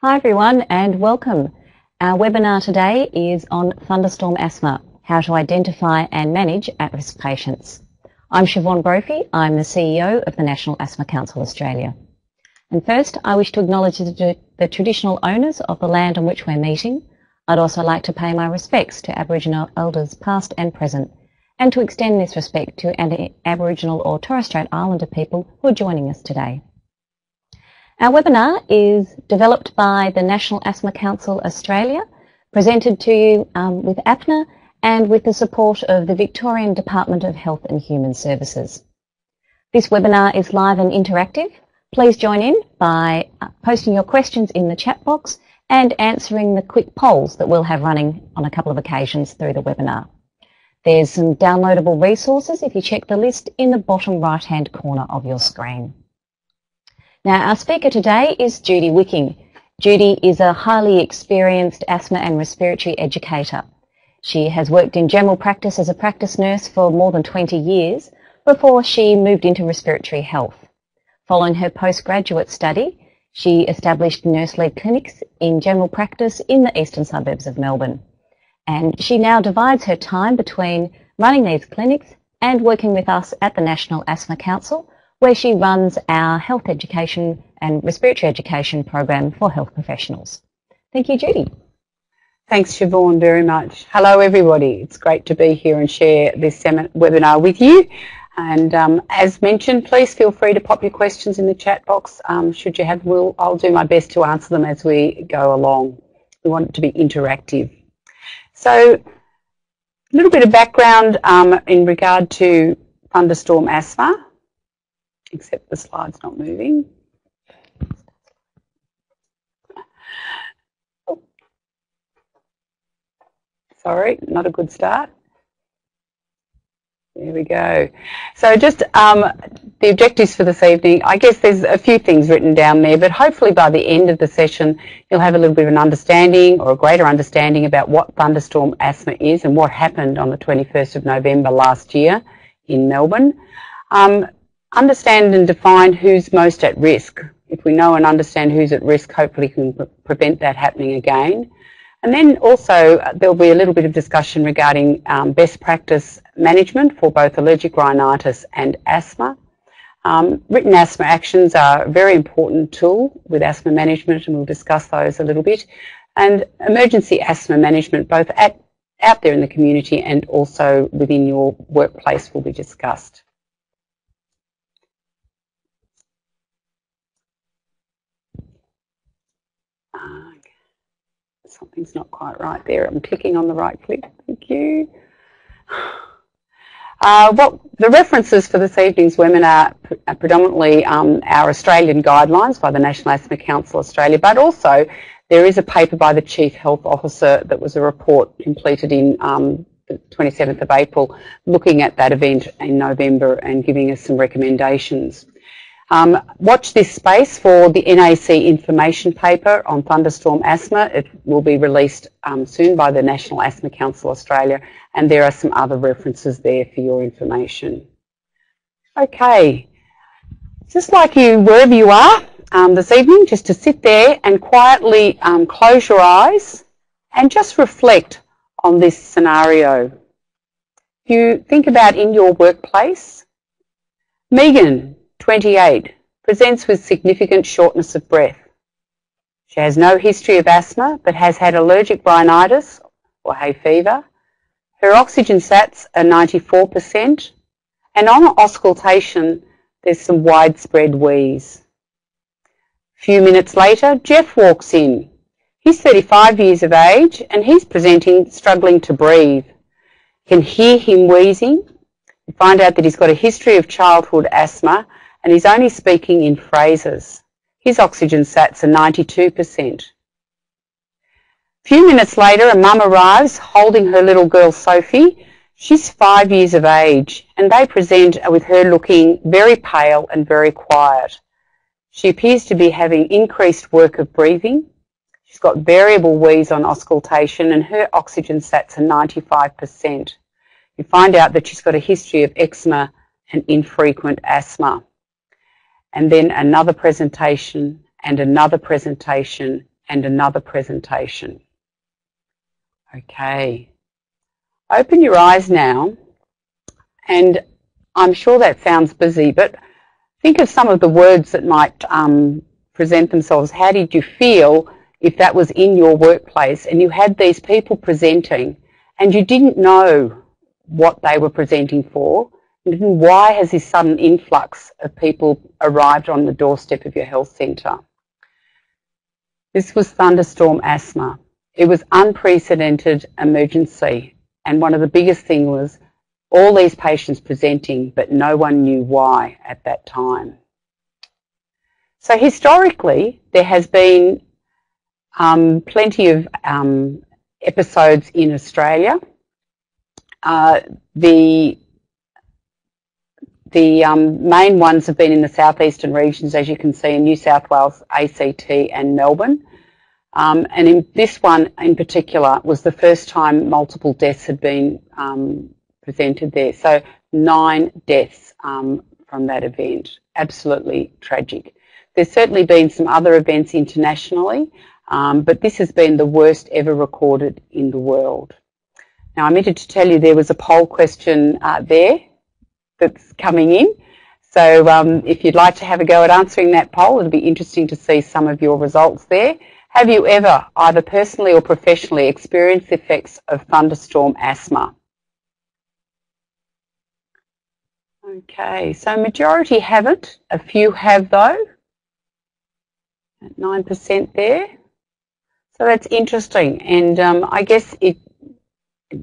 Hi everyone and welcome. Our webinar today is on Thunderstorm Asthma, how to identify and manage at-risk patients. I'm Siobhan Brophy, I'm the CEO of the National Asthma Council Australia. And first I wish to acknowledge the traditional owners of the land on which we're meeting. I'd also like to pay my respects to Aboriginal elders past and present, and to extend this respect to any Aboriginal or Torres Strait Islander people who are joining us today. Our webinar is developed by the National Asthma Council Australia, presented to you with APNA and with the support of the Victorian Department of Health and Human Services. This webinar is live and interactive. Please join in by posting your questions in the chat box and answering the quick polls that we'll have running on a couple of occasions through the webinar. There's some downloadable resources if you check the list in the bottom right-hand corner of your screen. Now, our speaker today is Judy Wicking. Judy is a highly experienced asthma and respiratory educator. She has worked in general practice as a practice nurse for more than 20 years before she moved into respiratory health. Following her postgraduate study, she established nurse-led clinics in general practice in the eastern suburbs of Melbourne. And she now divides her time between running these clinics and working with us at the National Asthma Council, where she runs our health education and respiratory education program for health professionals. Thank you, Judy. Thanks, Siobhan, very much. Hello, everybody. It's great to be here and share this webinar with you. And as mentioned, please feel free to pop your questions in the chat box. Should you have, I'll do my best to answer them as we go along. We want it to be interactive. So, a little bit of background in regard to thunderstorm asthma. Except the slide's not moving. Oh. Sorry, not a good start. There we go. So just the objectives for this evening, I guess there's a few things written down there, but hopefully by the end of the session you'll have a little bit of an understanding or a greater understanding about what thunderstorm asthma is and what happened on the 21st of November last year in Melbourne. Understand and define who's most at risk. If we know and understand who's at risk, hopefully we can prevent that happening again. And then also there'll be a little bit of discussion regarding best practice management for both allergic rhinitis and asthma. Written asthma actions are a very important tool with asthma management, and we'll discuss those a little bit. And emergency asthma management, both out there in the community and also within your workplace, will be discussed. Something's not quite right there. I'm clicking on the right click. Thank you. The references for this evening's webinar are predominantly our Australian guidelines by the National Asthma Council Australia, but also there is a paper by the Chief Health Officer that was a report completed in the 27th of April looking at that event in November and giving us some recommendations. Watch this space for the NAC information paper on thunderstorm asthma. It will be released soon by the National Asthma Council Australia, and there are some other references there for your information. Okay, just like you, wherever you are this evening, just to sit there and quietly close your eyes and just reflect on this scenario. You think about in your workplace, Megan, 28, presents with significant shortness of breath. She has no history of asthma but has had allergic rhinitis or hay fever. Her oxygen sats are 94%, and on auscultation there's some widespread wheeze. A few minutes later, Jeff walks in. He's 35 years of age and he's presenting struggling to breathe. You can hear him wheezing. You find out that he's got a history of childhood asthma and he's only speaking in phrases. His oxygen sats are 92%. A few minutes later, a mum arrives holding her little girl Sophie. She's 5 years of age and they present with her looking very pale and very quiet. She appears to be having increased work of breathing. She's got variable wheeze on auscultation and her oxygen sats are 95%. You find out that she's got a history of eczema and infrequent asthma. And then another presentation and another presentation and another presentation. Okay. Open your eyes now, and I'm sure that sounds busy, but think of some of the words that might present themselves. How did you feel if that was in your workplace and you had these people presenting and you didn't know what they were presenting for? And why has this sudden influx of people arrived on the doorstep of your health centre? This was Thunderstorm Asthma. It was unprecedented emergency, and one of the biggest things was all these patients presenting, but no one knew why at that time. So historically, there has been plenty of episodes in Australia. The main ones have been in the southeastern regions, as you can see, in New South Wales, ACT and Melbourne. And in this one in particular was the first time multiple deaths had been presented there. So 9 deaths from that event. Absolutely tragic. There's certainly been some other events internationally, but this has been the worst ever recorded in the world. Now, I meant to tell you there was a poll question there that's coming in. So if you'd like to have a go at answering that poll, it'll be interesting to see some of your results there. Have you ever, either personally or professionally, experienced the effects of thunderstorm asthma? Okay, so majority haven't. A few have though, at 9% there. So that's interesting, and I guess it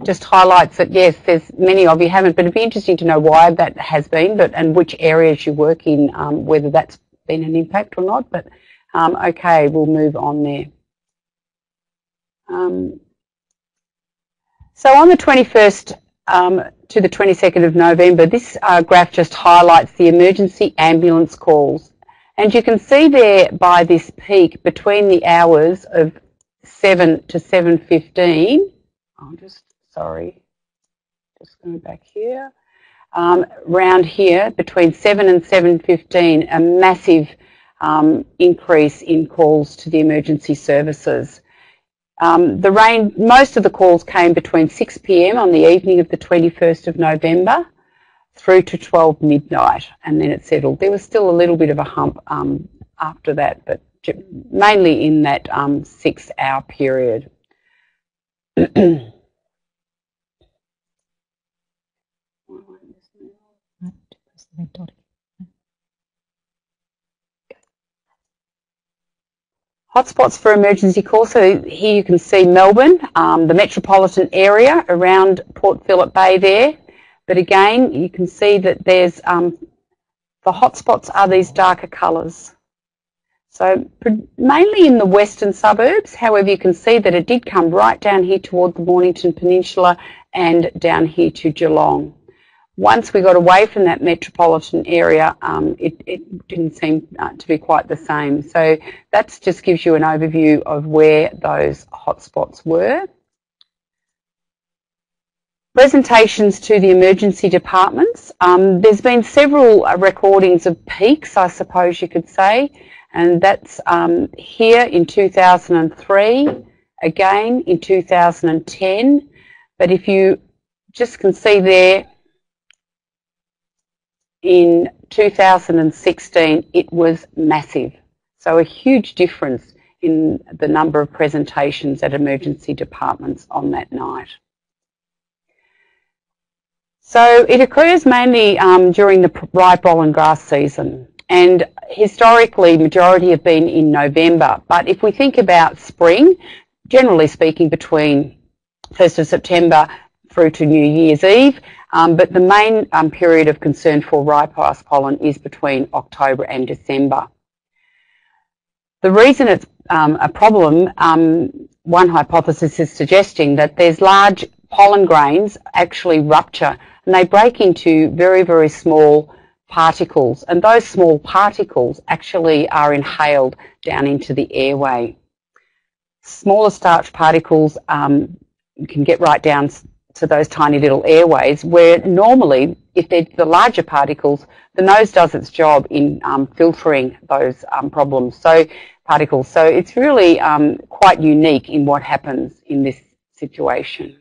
just highlights that, yes, there's many of you haven't, but it'd be interesting to know why that has been, and which areas you work in, whether that's been an impact or not. But okay, we'll move on there. So on the 21st to the 22nd of November, this graph just highlights the emergency ambulance calls. And you can see there by this peak between the hours of 7 to 7:15, just going back here, round here, between 7 and 7:15, a massive increase in calls to the emergency services. Most of the calls came between 6 p.m. on the evening of the 21st of November through to 12 midnight, and then it settled. There was still a little bit of a hump after that, but mainly in that 6-hour period. Hotspots for emergency calls. So here you can see Melbourne, the metropolitan area around Port Phillip Bay there. But again, you can see that there's the hotspots are these darker colours. So mainly in the western suburbs. However, you can see that it did come right down here toward the Mornington Peninsula and down here to Geelong. Once we got away from that metropolitan area, it didn't seem to be quite the same. So that just gives you an overview of where those hotspots were. Presentations to the emergency departments. There's been several recordings of peaks, I suppose you could say, and that's here in 2003, again in 2010. But if you just can see there, in 2016, it was massive. So a huge difference in the number of presentations at emergency departments on that night. So it occurs mainly during the rye, brol and grass season, and historically majority have been in November. But if we think about spring, generally speaking between 1st of September through to New Year's Eve, but the main period of concern for rye grass pollen is between October and December. The reason it's a problem, one hypothesis is suggesting that there's large pollen grains actually rupture and they break into very, very small particles, and those small particles actually are inhaled down into the airway. Smaller starch particles can get right down to those tiny little airways, where normally, if they're the larger particles, the nose does its job in filtering those problems. So particles. So it's really quite unique in what happens in this situation.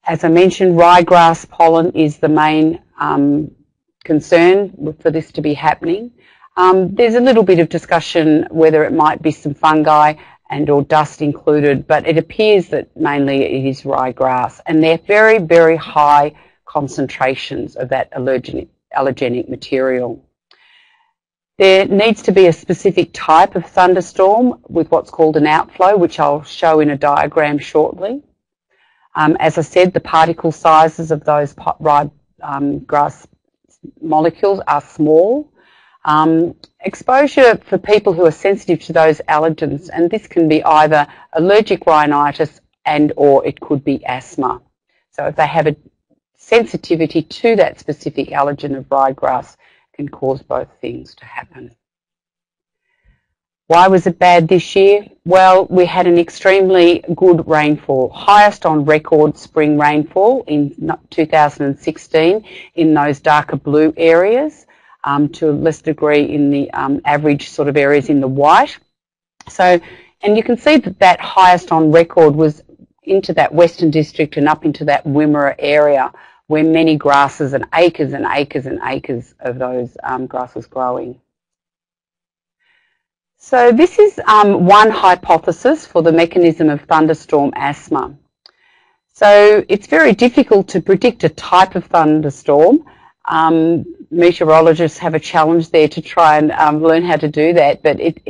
As I mentioned, ryegrass pollen is the main concern for this to be happening. There's a little bit of discussion whether it might be some fungi and or dust included, but it appears that mainly it is ryegrass, and they're very, very high concentrations of that allergenic material. There needs to be a specific type of thunderstorm with what's called an outflow, which I'll show in a diagram shortly. As I said, the particle sizes of those ryegrass molecules are small. Exposure for people who are sensitive to those allergens, and this can be either allergic rhinitis and or it could be asthma. So if they have a sensitivity to that specific allergen of ryegrass, can cause both things to happen. Why was it bad this year? Well, we had an extremely good rainfall, highest on record spring rainfall in 2016 in those darker blue areas, to a less degree in the average sort of areas in the white. So, and you can see that that highest on record was into that Western District and up into that Wimmera area, where many grasses and acres and acres and acres of those grasses growing. So this is one hypothesis for the mechanism of thunderstorm asthma. So it's very difficult to predict a type of thunderstorm. Meteorologists have a challenge there to try and learn how to do that, but it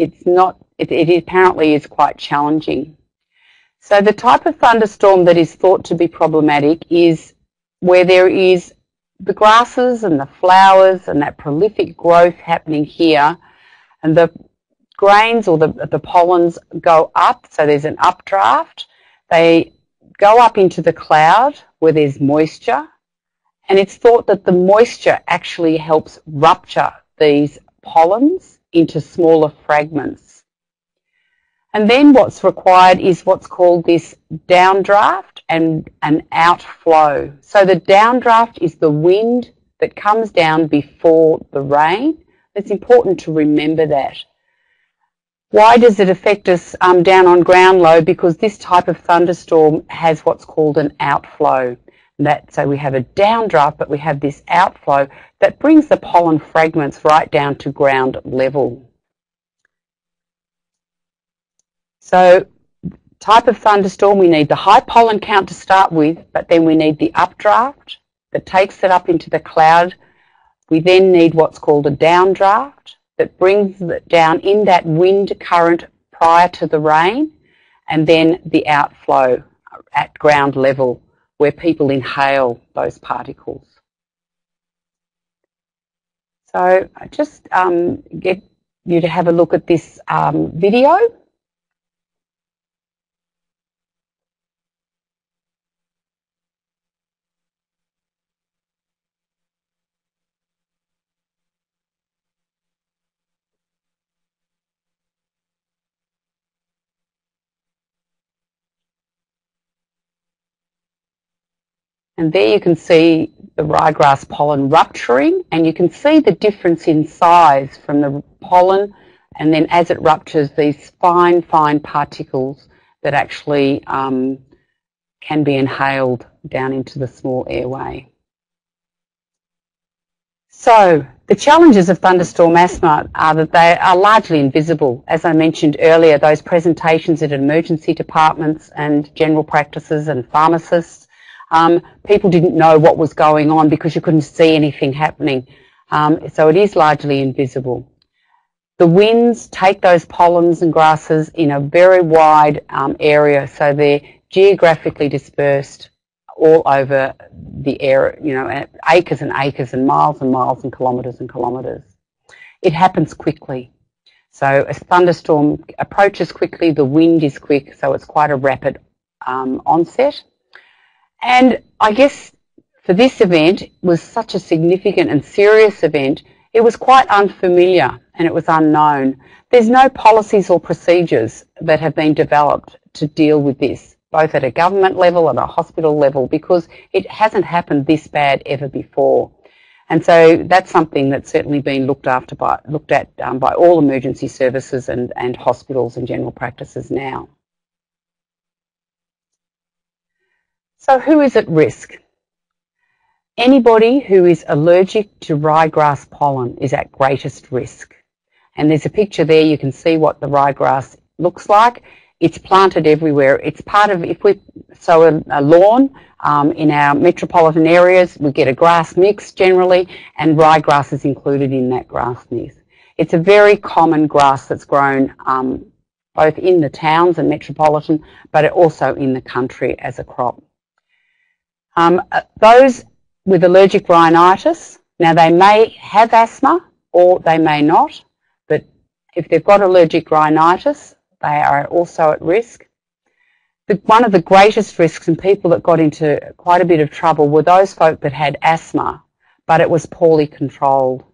apparently is quite challenging. So the type of thunderstorm that is thought to be problematic is where there is the grasses and the flowers and that prolific growth happening here, and the grains or the pollens go up, so there's an updraft. They go up into the cloud where there's moisture, and it's thought that the moisture actually helps rupture these pollens into smaller fragments. And then what's required is what's called this downdraft and an outflow. So the downdraft is the wind that comes down before the rain. It's important to remember that. Why does it affect us down on ground low? Because this type of thunderstorm has what's called an outflow. So we have a downdraft, but we have this outflow that brings the pollen fragments right down to ground level. So type of thunderstorm, we need the high pollen count to start with, but then we need the updraft that takes it up into the cloud. We then need what's called a downdraft that brings it down in that wind current prior to the rain, and then the outflow at ground level where people inhale those particles. So I just get you to have a look at this video. And there you can see the ryegrass pollen rupturing, and you can see the difference in size from the pollen, and then as it ruptures, these fine, fine particles that actually can be inhaled down into the small airway. So the challenges of thunderstorm asthma are that they are largely invisible. As I mentioned earlier, those presentations at emergency departments and general practices and pharmacists, people didn't know what was going on because you couldn't see anything happening. So it is largely invisible. The winds take those pollens and grasses in a very wide area, so they're geographically dispersed all over the area, you know, acres and acres and miles and kilometres and kilometres. It happens quickly. So a thunderstorm approaches quickly, the wind is quick, so it's quite a rapid onset. And I guess for this event, it was such a significant and serious event, it was quite unfamiliar and it was unknown. There's no policies or procedures that have been developed to deal with this, both at a government level and a hospital level, because it hasn't happened this bad ever before. And so that's something that's certainly been looked at by all emergency services and hospitals and general practices now. So who is at risk? Anybody who is allergic to ryegrass pollen is at greatest risk. And there's a picture there, you can see what the ryegrass looks like. It's planted everywhere. It's part of, if we sow a lawn in our metropolitan areas, we get a grass mix generally, and ryegrass is included in that grass mix. It's a very common grass that's grown both in the towns and metropolitan, but also in the country as a crop. Those with allergic rhinitis, now they may have asthma or they may not, but if they've got allergic rhinitis, they are also at risk. One of the greatest risks, and people that got into quite a bit of trouble, were those folk that had asthma, but it was poorly controlled.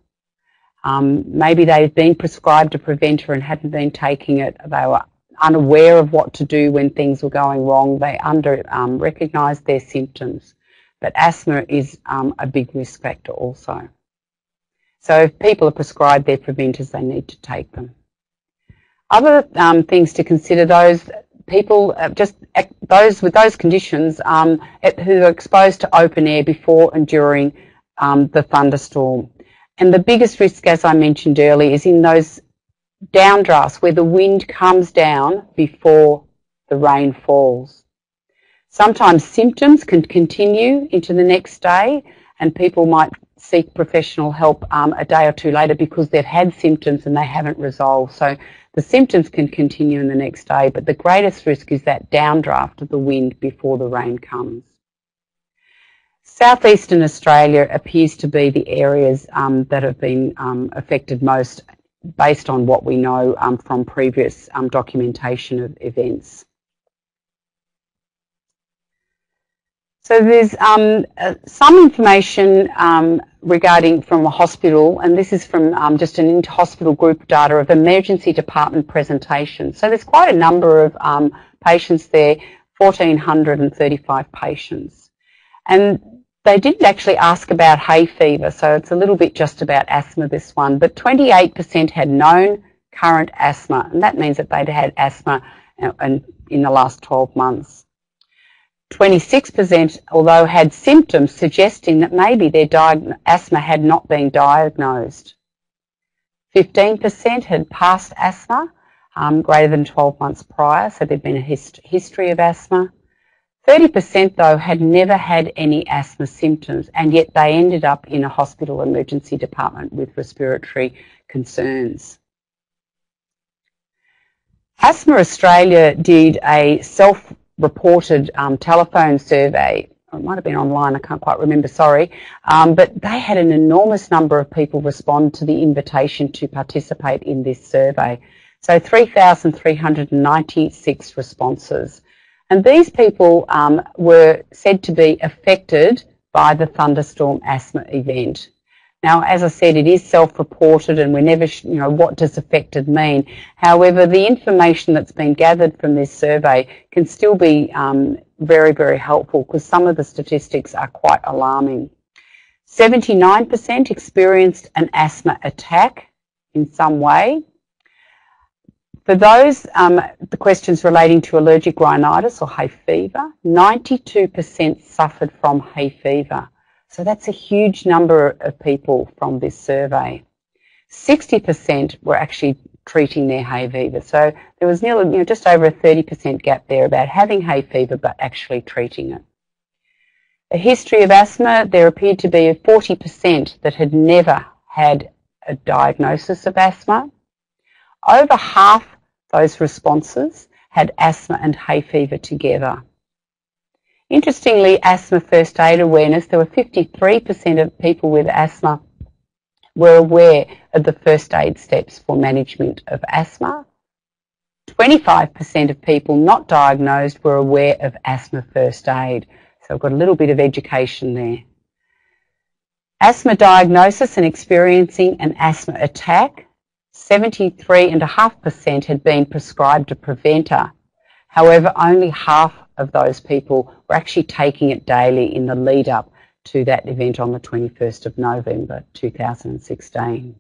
Maybe they'd been prescribed a preventer and hadn't been taking it. They were unaware of what to do when things were going wrong. They recognised their symptoms. But asthma is a big risk factor also. So if people are prescribed their preventers, they need to take them. Other things to consider, those people, those with those conditions who are exposed to open air before and during the thunderstorm. And the biggest risk, as I mentioned earlier, is in those downdrafts where the wind comes down before the rain falls. Sometimes symptoms can continue into the next day, and people might seek professional help a day or two later because they've had symptoms and they haven't resolved. So the symptoms can continue in the next day, but the greatest risk is that downdraft of the wind before the rain comes. Southeastern Australia appears to be the areas that have been affected most based on what we know from previous documentation of events. So there's some information regarding from a hospital, and this is from just an inter-hospital group data of emergency department presentation. So there's quite a number of patients there, 1,435 patients. And they didn't actually ask about hay fever, so it's a little bit just about asthma, this one, but 28% had known current asthma, and that means that they'd had asthma in the last 12 months. 26%, although, had symptoms suggesting that maybe their asthma had not been diagnosed. 15% had past asthma greater than 12 months prior, so there'd been a history of asthma. 30%, though, had never had any asthma symptoms, and yet they ended up in a hospital emergency department with respiratory concerns. Asthma Australia did a self-reported telephone survey. It might have been online, I can't quite remember, sorry. But they had an enormous number of people respond to the invitation to participate in this survey. So 3,396 responses. And these people were said to be affected by the Thunderstorm Asthma event. Now, as I said, it is self-reported, and we're never, what does affected mean? However, the information that's been gathered from this survey can still be very, very helpful, because some of the statistics are quite alarming. 79% experienced an asthma attack in some way. For those, the questions relating to allergic rhinitis or hay fever, 92% suffered from hay fever. So that's a huge number of people from this survey. 60% were actually treating their hay fever. So there was nearly, just over a 30% gap there about having hay fever but actually treating it. A history of asthma, there appeared to be 40% that had never had a diagnosis of asthma. Over half those responses had asthma and hay fever together. Interestingly, asthma first aid awareness, there were 53% of people with asthma were aware of the first aid steps for management of asthma. 25% of people not diagnosed were aware of asthma first aid. So I've got a little bit of education there. Asthma diagnosis and experiencing an asthma attack, 73.5% had been prescribed a preventer. However, only half of those people were actually taking it daily in the lead up to that event on the 21st of November 2016.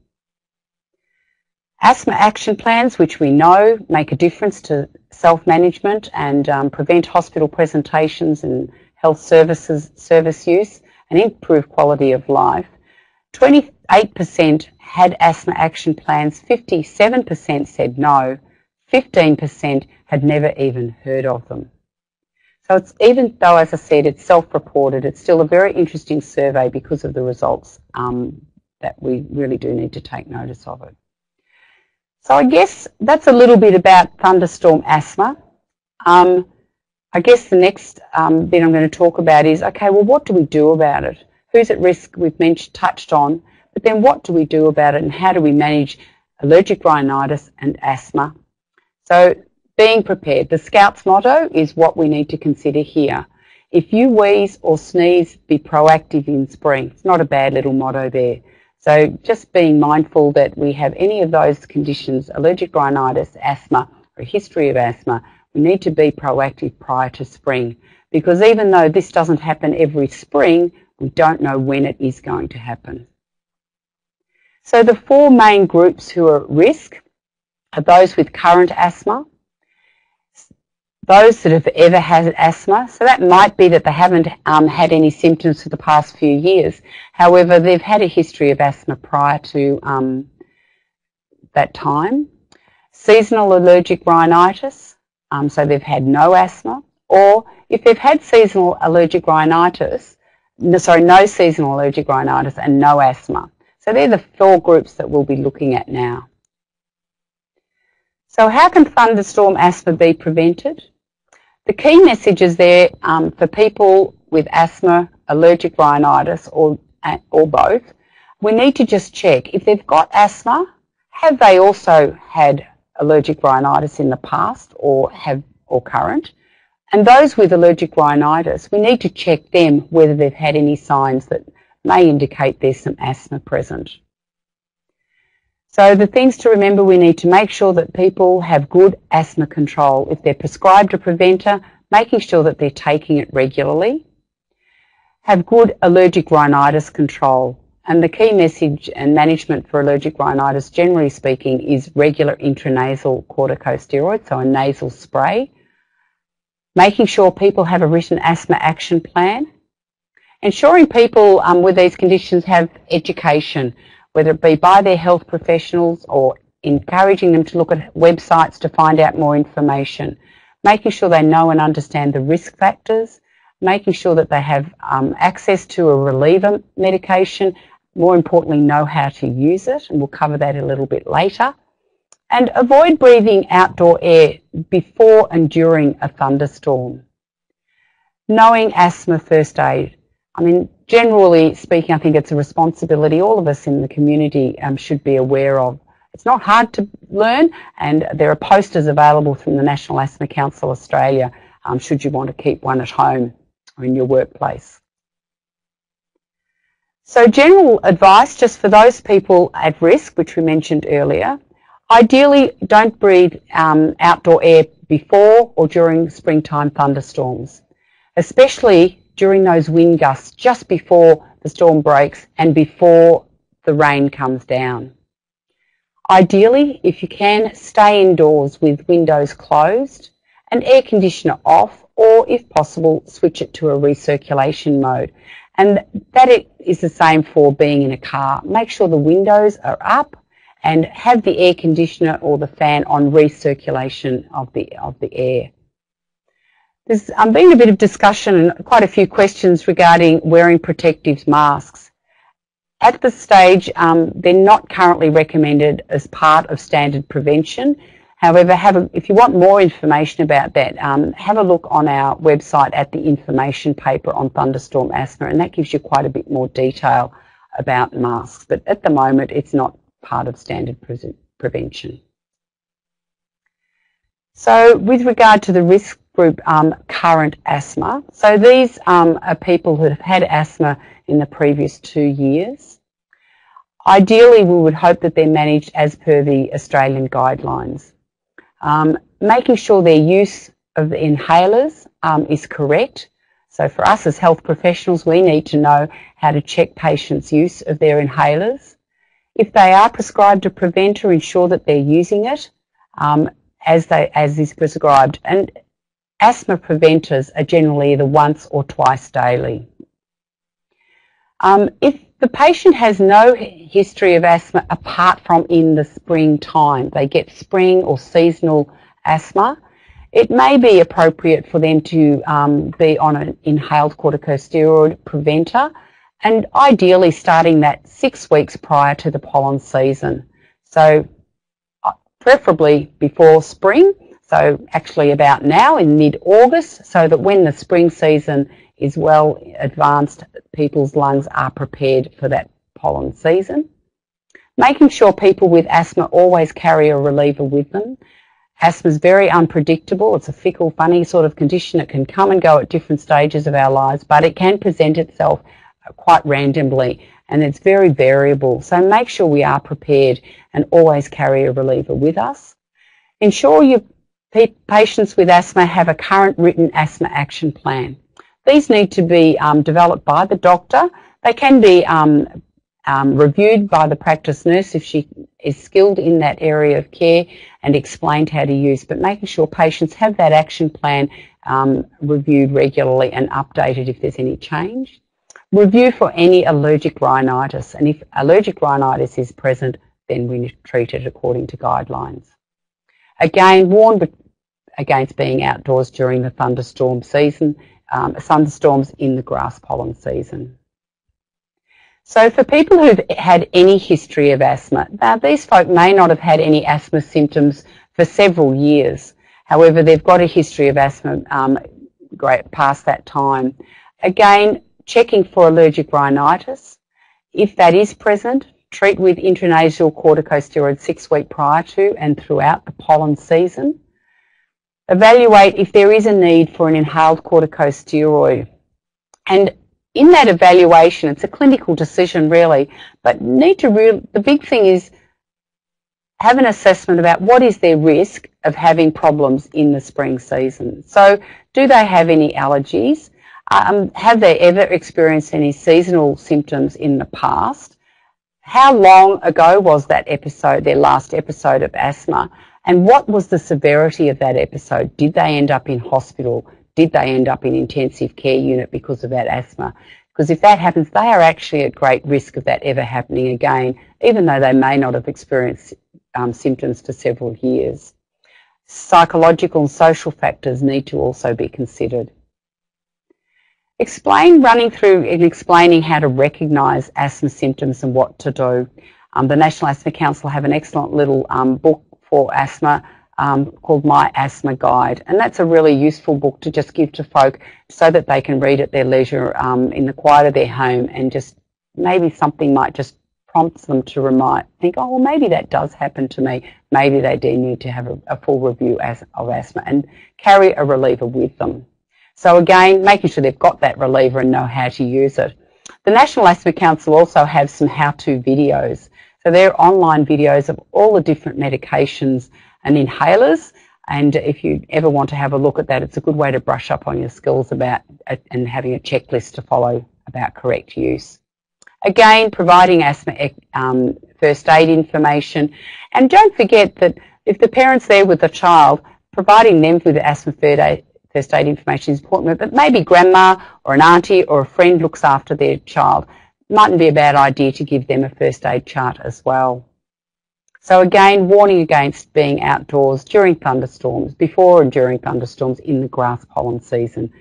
Asthma action plans, which we know make a difference to self-management and prevent hospital presentations and health service use and improve quality of life. 28% had asthma action plans, 57% said no, 15% had never even heard of them. So it's, even though, as I said, it's self-reported, it's still a very interesting survey because of the results that we really do need to take notice of it. So I guess that's a little bit about thunderstorm asthma. I guess the next bit I'm going to talk about is, okay, well, what do we do about it? Who's at risk, we've touched on, but then what do we do about it and how do we manage allergic rhinitis and asthma? So being prepared. The Scouts motto is what we need to consider here. If you wheeze or sneeze, be proactive in spring. It's not a bad little motto there. So just being mindful that we have any of those conditions, allergic rhinitis, asthma, or a history of asthma, we need to be proactive prior to spring, because even though this doesn't happen every spring, we don't know when it is going to happen. So the four main groups who are at risk are those with current asthma, those that have ever had asthma. So that might be that they haven't had any symptoms for the past few years. However, they've had a history of asthma prior to that time. Seasonal allergic rhinitis, so they've had no asthma. Or if they've had seasonal allergic rhinitis, no seasonal allergic rhinitis and no asthma. So they're the four groups that we'll be looking at now. So how can thunderstorm asthma be prevented? The key message is there for people with asthma, allergic rhinitis, or both. We need to just check if they've got asthma, have they also had allergic rhinitis in the past or current? And those with allergic rhinitis, we need to check them whether they've had any signs that may indicate there's some asthma present. So the things to remember, we need to make sure that people have good asthma control. If they're prescribed a preventer, making sure that they're taking it regularly. Have good allergic rhinitis control. And the key message and management for allergic rhinitis, generally speaking, is regular intranasal corticosteroids, so a nasal spray. Making sure people have a written asthma action plan. Ensuring people with these conditions have education, whether it be by their health professionals or encouraging them to look at websites to find out more information. Making sure they know and understand the risk factors. Making sure that they have access to a reliever medication. More importantly, know how to use it, and we'll cover that a little bit later. And avoid breathing outdoor air before and during a thunderstorm. Knowing asthma first aid. I mean, generally speaking, I think it's a responsibility all of us in the community should be aware of. It's not hard to learn, and there are posters available from the National Asthma Council Australia should you want to keep one at home or in your workplace. So general advice, just for those people at risk, which we mentioned earlier, ideally don't breathe outdoor air before or during springtime thunderstorms, especially during those wind gusts just before the storm breaks and before the rain comes down. Ideally, if you can, stay indoors with windows closed and air conditioner off, or if possible, switch it to a recirculation mode. And that is the same for being in a car. Make sure the windows are up and have the air conditioner or the fan on recirculation of the air. There's been a bit of discussion and quite a few questions regarding wearing protective masks. At this stage, they're not currently recommended as part of standard prevention. However, if you want more information about that, have a look on our website at the information paper on thunderstorm asthma, and that gives you quite a bit more detail about masks. But at the moment, it's not part of standard prevention. So with regard to the risk group, current asthma. So these are people who have had asthma in the previous 2 years. Ideally, we would hope that they're managed as per the Australian guidelines. Making sure their use of the inhalers is correct. So for us as health professionals, we need to know how to check patients' use of their inhalers. If they are prescribed a preventer, ensure that they're using it as is prescribed. And asthma preventers are generally either once or twice daily. If the patient has no history of asthma apart from in the springtime, they get spring or seasonal asthma, it may be appropriate for them to be on an inhaled corticosteroid preventer, and ideally starting that 6 weeks prior to the pollen season. So preferably before spring, so actually about now in mid-August, so that when the spring season is well advanced, people's lungs are prepared for that pollen season. Making sure people with asthma always carry a reliever with them. Asthma is very unpredictable. It's a fickle, funny sort of condition. It can come and go at different stages of our lives, but it can present itself quite randomly, and it's very variable. So make sure we are prepared and always carry a reliever with us. Ensure your patients with asthma have a current written asthma action plan. These need to be developed by the doctor. They can be reviewed by the practice nurse if she is skilled in that area of care and explained how to use, but making sure patients have that action plan reviewed regularly and updated if there's any change. Review for any allergic rhinitis, and if allergic rhinitis is present, then we need to treat it according to guidelines. Again, warn against being outdoors during the thunderstorm season, thunderstorms in the grass pollen season. So for people who've had any history of asthma, now these folk may not have had any asthma symptoms for several years. However, they've got a history of asthma past that time. Again, checking for allergic rhinitis. If that is present, treat with intranasal corticosteroid 6 weeks prior to and throughout the pollen season. Evaluate if there is a need for an inhaled corticosteroid. And in that evaluation, it's a clinical decision really, but the big thing is have an assessment about what is their risk of having problems in the spring season. So do they have any allergies? Have they ever experienced any seasonal symptoms in the past? How long ago was that episode, their last episode of asthma? And what was the severity of that episode? Did they end up in hospital? Did they end up in intensive care unit because of that asthma? Because if that happens, they are actually at great risk of that ever happening again, even though they may not have experienced symptoms for several years. Psychological and social factors need to also be considered. Running through and explaining how to recognise asthma symptoms and what to do. The National Asthma Council have an excellent little book for asthma called My Asthma Guide, and that's a really useful book to just give to folk so that they can read at their leisure in the quiet of their home, and just maybe something might just prompt them to think, oh, well, maybe that does happen to me. Maybe they do need to have a full review of asthma and carry a reliever with them. So again, making sure they've got that reliever and know how to use it. The National Asthma Council also have some how-to videos. So they're online videos of all the different medications and inhalers, and if you ever want to have a look at that, it's a good way to brush up on your skills about and having a checklist to follow about correct use. Again, providing asthma first aid information, and don't forget that if the parent's there with the child, providing them with asthma first aid information is important, but maybe grandma or an auntie or a friend looks after their child. Mightn't be a bad idea to give them a first aid chart as well. So again, warning against being outdoors during thunderstorms, before and during thunderstorms in the grass pollen season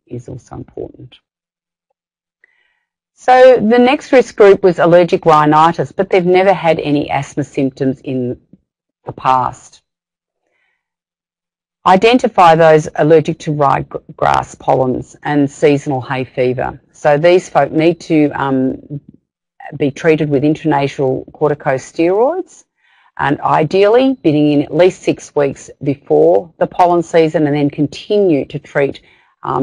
is also important. So the next risk group was allergic rhinitis, but they've never had any asthma symptoms in the past. Identify those allergic to ryegrass pollens and seasonal hay fever. So these folk need to be treated with intranasal corticosteroids, and ideally beginning in at least 6 weeks before the pollen season, and then continue to treat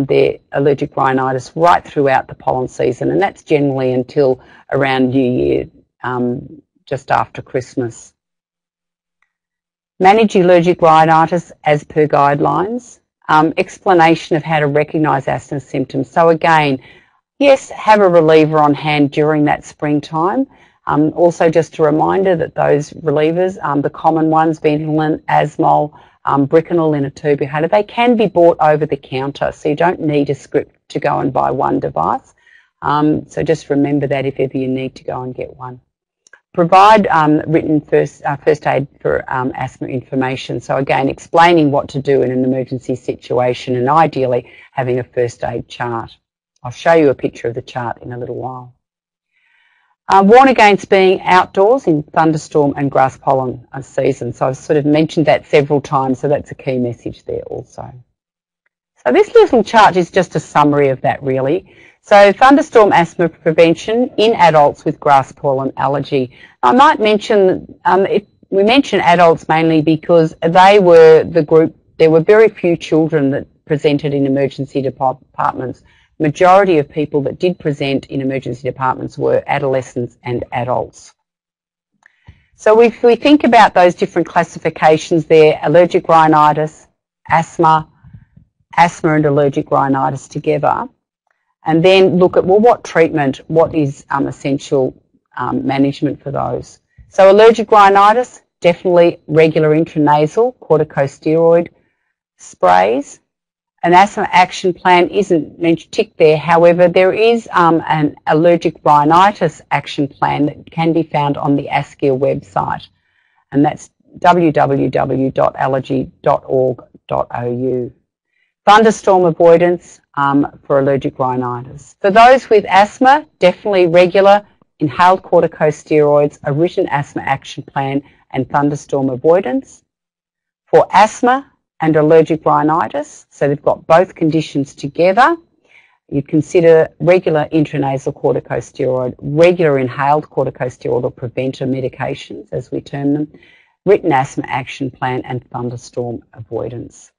their allergic rhinitis right throughout the pollen season, and that's generally until around New Year, just after Christmas. Manage allergic rhinitis as per guidelines. explanation of how to recognise asthma symptoms. So again, yes, have a reliever on hand during that springtime. Also just a reminder that those relievers, the common ones, Ventolin, Asmol, Bricanol in a tube, they can be bought over the counter, so you don't need a script to go and buy one device. So just remember that if ever you need to go and get one. Provide written first aid for asthma information. So again, explaining what to do in an emergency situation and ideally having a first aid chart. I'll show you a picture of the chart in a little while. Warn against being outdoors in thunderstorm and grass pollen season. So I've sort of mentioned that several times, so that's a key message there also. So this little chart is just a summary of that really. So thunderstorm asthma prevention in adults with grass pollen allergy. I might mention, we mention adults mainly because they were the group, there were very few children that presented in emergency departments. Majority of people that did present in emergency departments were adolescents and adults. So if we think about those different classifications there, allergic rhinitis, asthma and allergic rhinitis together, and then look at, well, what treatment, what is essential management for those. So allergic rhinitis, definitely regular intranasal corticosteroid sprays. An asthma action plan isn't mentioned, ticked there. However, there is an allergic rhinitis action plan that can be found on the ASCIA website, and that's www.allergy.org.au. Thunderstorm avoidance for allergic rhinitis. For those with asthma, definitely regular inhaled corticosteroids, a written asthma action plan, and thunderstorm avoidance. For asthma and allergic rhinitis, so they've got both conditions together, you'd consider regular intranasal corticosteroid, regular inhaled corticosteroid or preventer medications, as we term them, written asthma action plan, and thunderstorm avoidance.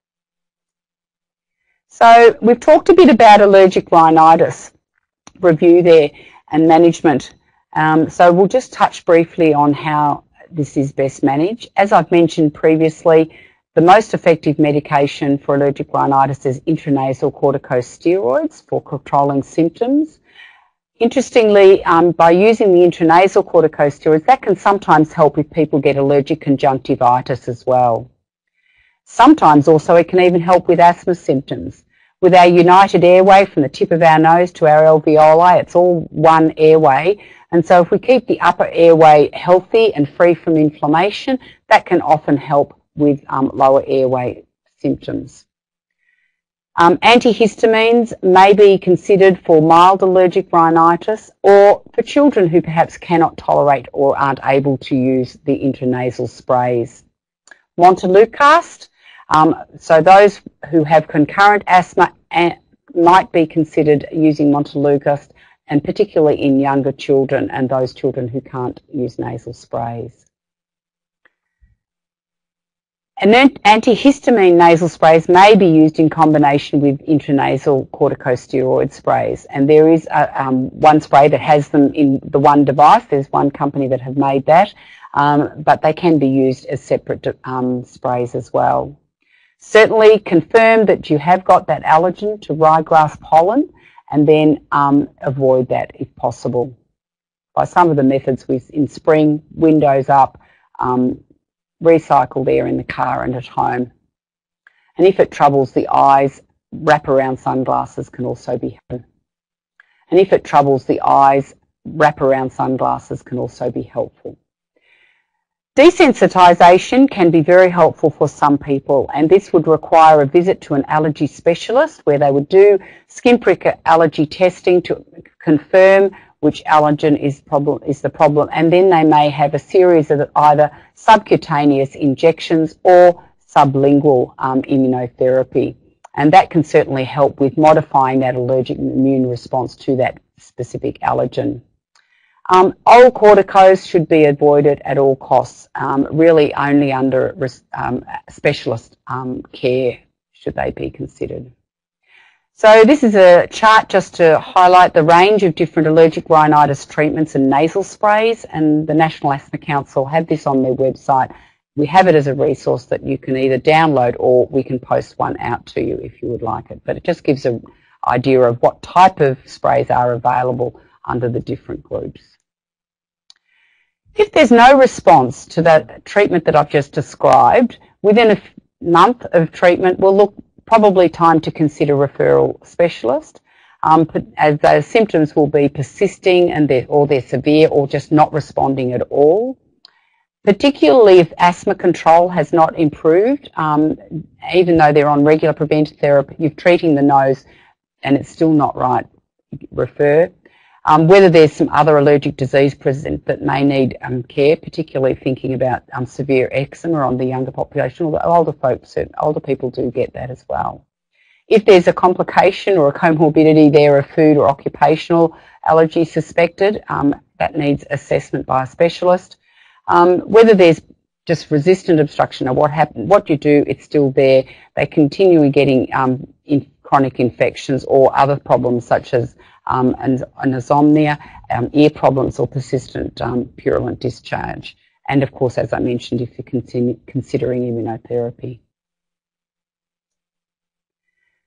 So we've talked a bit about allergic rhinitis, review there, and management. So we'll just touch briefly on how this is best managed. As I've mentioned previously, the most effective medication for allergic rhinitis is intranasal corticosteroids for controlling symptoms. Interestingly, by using the intranasal corticosteroids, that can sometimes help if people get allergic conjunctivitis as well. Sometimes also it can even help with asthma symptoms. With our united airway from the tip of our nose to our alveoli, it's all one airway. And so if we keep the upper airway healthy and free from inflammation, that can often help with lower airway symptoms. Antihistamines may be considered for mild allergic rhinitis or for children who perhaps cannot tolerate or aren't able to use the intranasal sprays. Montelukast, so those who have concurrent asthma might be considered using Montelukast, and particularly in younger children and those children who can't use nasal sprays. And then antihistamine nasal sprays may be used in combination with intranasal corticosteroid sprays. And there is one spray that has them in the one device. There's one company that have made that, but they can be used as separate sprays as well. Certainly confirm that you have got that allergen to ryegrass pollen, and then avoid that if possible. By some of the methods in spring, windows up, recycled air in the car and at home. And if it troubles the eyes, wraparound sunglasses can also be helpful. And if it troubles the eyes, wraparound sunglasses can also be helpful. Desensitisation can be very helpful for some people, and this would require a visit to an allergy specialist where they would do skin prick allergy testing to confirm which allergen is the problem, and then they may have a series of either subcutaneous injections or sublingual immunotherapy, and that can certainly help with modifying that allergic immune response to that specific allergen. Oral corticos should be avoided at all costs, really only under specialist care should they be considered. So this is a chart just to highlight the range of different allergic rhinitis treatments and nasal sprays, and the National Asthma Council have this on their website we have it as a resource that you can either download or we can post one out to you if you would like it. But it just gives an idea of what type of sprays are available under the different groups. If there's no response to that treatment that I've just described, within a month of treatment, we'll look probably time to consider referral specialist, as those symptoms will be persisting and they're severe or just not responding at all. Particularly if asthma control has not improved, even though they're on regular preventive therapy, you're treating the nose and it's still not right, refer. Whether there's some other allergic disease present that may need care, particularly thinking about severe eczema on the younger population, or the older folks, older people do get that as well. If there's a complication or a comorbidity there of food or occupational allergy suspected, that needs assessment by a specialist. Whether there's just resistant obstruction or what you do, it's still there. They continue getting chronic infections or other problems such as anosmia, ear problems or persistent purulent discharge. And of course, as I mentioned, if you're considering immunotherapy.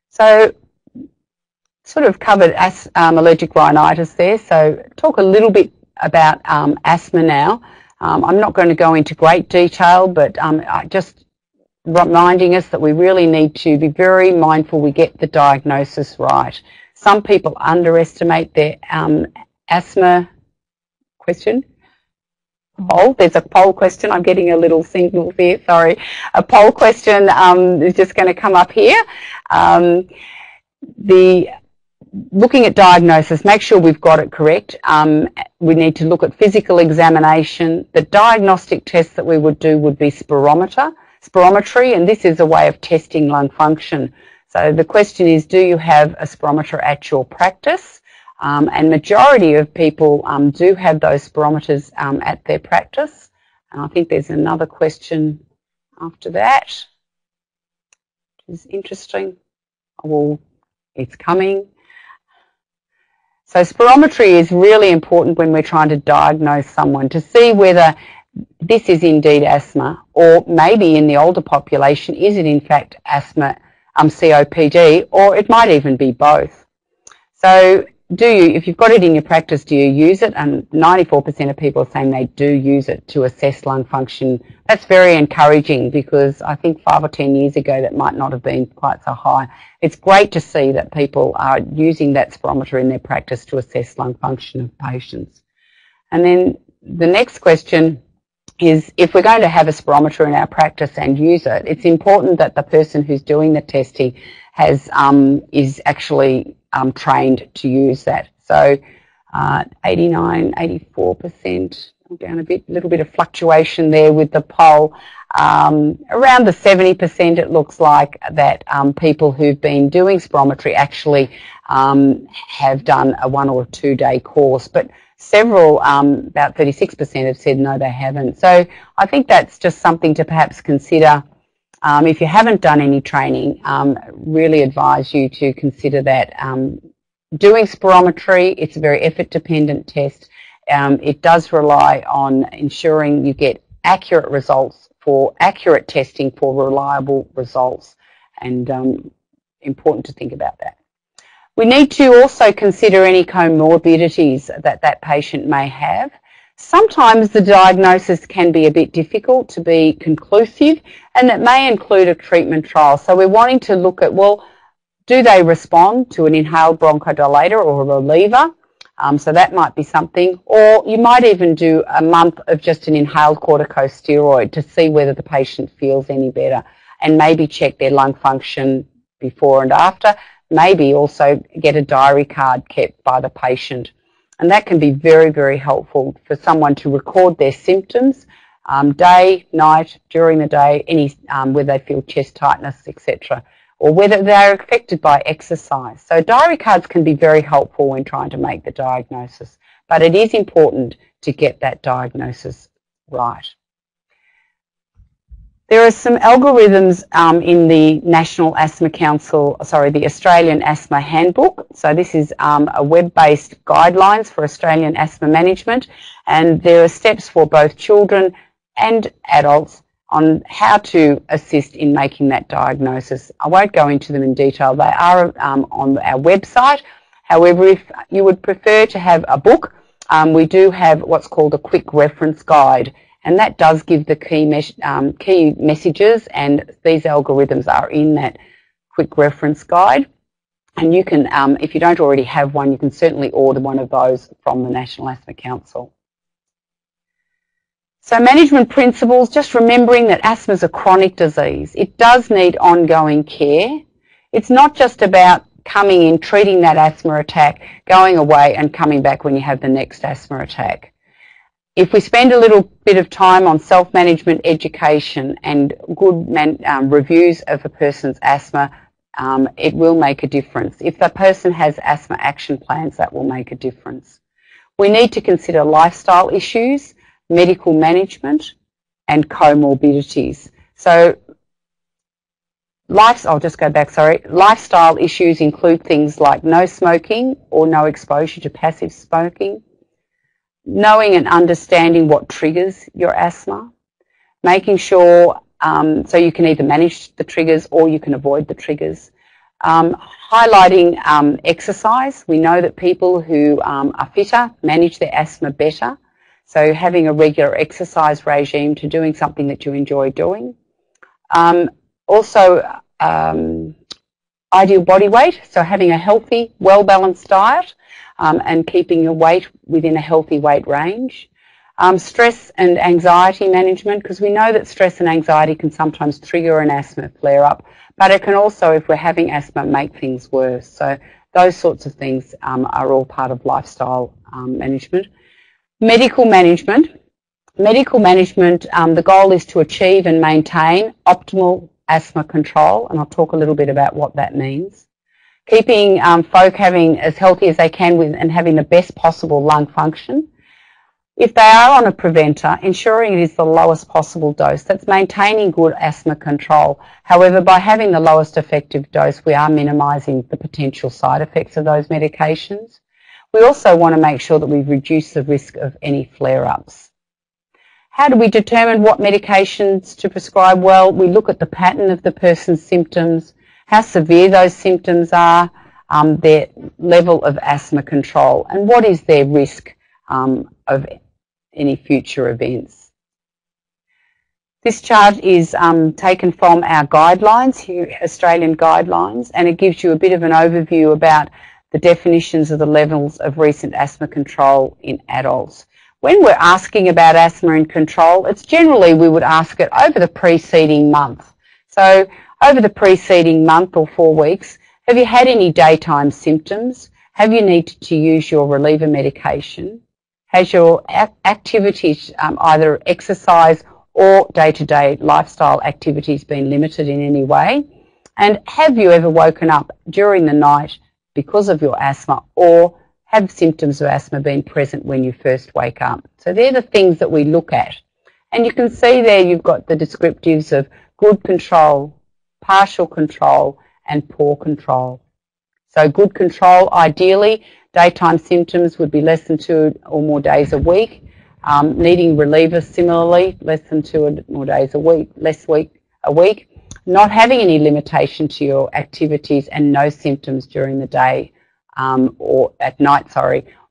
So sort of covered allergic rhinitis there. So talk a little bit about asthma now. I'm not going to go into great detail, but just reminding us that we really need to be very mindful we get the diagnosis right. Some people underestimate their asthma question. Poll. There's a poll question. I'm getting a little signal here. Sorry. A poll question is just going to come up here. Looking at diagnosis, make sure we've got it correct. We need to look at physical examination. The diagnostic test that we would do would be spirometry, and this is a way of testing lung function. So the question is, do you have a spirometer at your practice? And majority of people do have those spirometers at their practice. And I think there's another question after that, which is interesting. Well, it's coming. So spirometry is really important when we're trying to diagnose someone to see whether this is indeed asthma, or maybe in the older population, is it in fact asthma, COPD, or it might even be both. So if you've got it in your practice, do you use it? And 94% of people are saying they do use it to assess lung function. That's very encouraging, because I think 5 or 10 years ago that might not have been quite so high. It's great to see that people are using that spirometer in their practice to assess lung function of patients. And then the next question is, if we're going to have a spirometer in our practice and use it, it's important that the person who's doing the testing is actually trained to use that. So 89, 84%, down a little bit of fluctuation there with the poll. Around the 70% it looks like that people who've been doing spirometry actually have done a 1 or 2 day course, but several, about 36% have said no, they haven't. So I think that's just something to perhaps consider. If you haven't done any training, really advise you to consider that. Doing spirometry, it's a very effort-dependent test. It does rely on ensuring you get accurate results for accurate testing for reliable results, and important to think about that. We need to also consider any comorbidities that that patient may have. Sometimes the diagnosis can be a bit difficult to be conclusive, and it may include a treatment trial. So we're wanting to look at, well, do they respond to an inhaled bronchodilator or a reliever? So that might be something. Or you might even do a month of just an inhaled corticosteroid to see whether the patient feels any better, and maybe check their lung function before and after. Maybe also get a diary card kept by the patient. And that can be very, very helpful for someone to record their symptoms, day, night, during the day, whether they feel chest tightness, etc., or whether they're affected by exercise. So diary cards can be very helpful when trying to make the diagnosis, but it is important to get that diagnosis right. There are some algorithms in the National Asthma Council, the Australian Asthma Handbook. So this is a web-based guidelines for Australian asthma management, and there are steps for both children and adults on how to assist in making that diagnosis. I won't go into them in detail. They are on our website. However, if you would prefer to have a book, we do have what's called a quick reference guide, and that does give the key messages, and these algorithms are in that quick reference guide. And you can, if you don't already have one, you can certainly order one of those from the National Asthma Council. So management principles, just remembering that asthma is a chronic disease. It does need ongoing care. It's not just about coming in, treating that asthma attack, going away and coming back when you have the next asthma attack. If we spend a little bit of time on self-management education and good reviews of a person's asthma, it will make a difference. If the person has asthma action plans, that will make a difference. We need to consider lifestyle issues, medical management and comorbidities. So lifestyle issues include things like no smoking or no exposure to passive smoking, knowing and understanding what triggers your asthma, making sure so you can either manage the triggers or you can avoid the triggers. Highlighting exercise. We know that people who are fitter manage their asthma better. So having a regular exercise regime to doing something that you enjoy doing. Also, ideal body weight, so having a healthy, well-balanced diet and keeping your weight within a healthy weight range. Stress and anxiety management, because we know that stress and anxiety can sometimes trigger an asthma flare-up, but it can also, if we're having asthma, make things worse. So those sorts of things are all part of lifestyle management. Medical management. The goal is to achieve and maintain optimal asthma control, and I'll talk a little bit about what that means. Keeping folk having as healthy as they can and having the best possible lung function. If they are on a preventer, ensuring it is the lowest possible dose. That's maintaining good asthma control. However, by having the lowest effective dose, we are minimising the potential side effects of those medications. We also want to make sure that we reduce the risk of any flare-ups. How do we determine what medications to prescribe? Well, we look at the pattern of the person's symptoms, how severe those symptoms are, their level of asthma control, and what is their risk of any future events. This chart is taken from our guidelines, here, Australian guidelines, and it gives you a bit of an overview about the definitions of the levels of recent asthma control in adults. When we're asking about asthma in control, it's generally we would ask it over the preceding month. So over the preceding month or 4 weeks, have you had any daytime symptoms? Have you needed to use your reliever medication? Has your activities, either exercise or day-to-day lifestyle activities, been limited in any way? And have you ever woken up during the night because of your asthma, or have symptoms of asthma been present when you first wake up? So they're the things that we look at. And you can see there you've got the descriptives of good control, partial control and poor control. So good control, ideally, daytime symptoms would be less than 2 or more days a week. Needing reliever, similarly, less than 2 or more days a week, a week. Not having any limitation to your activities and no symptoms during the day or at night,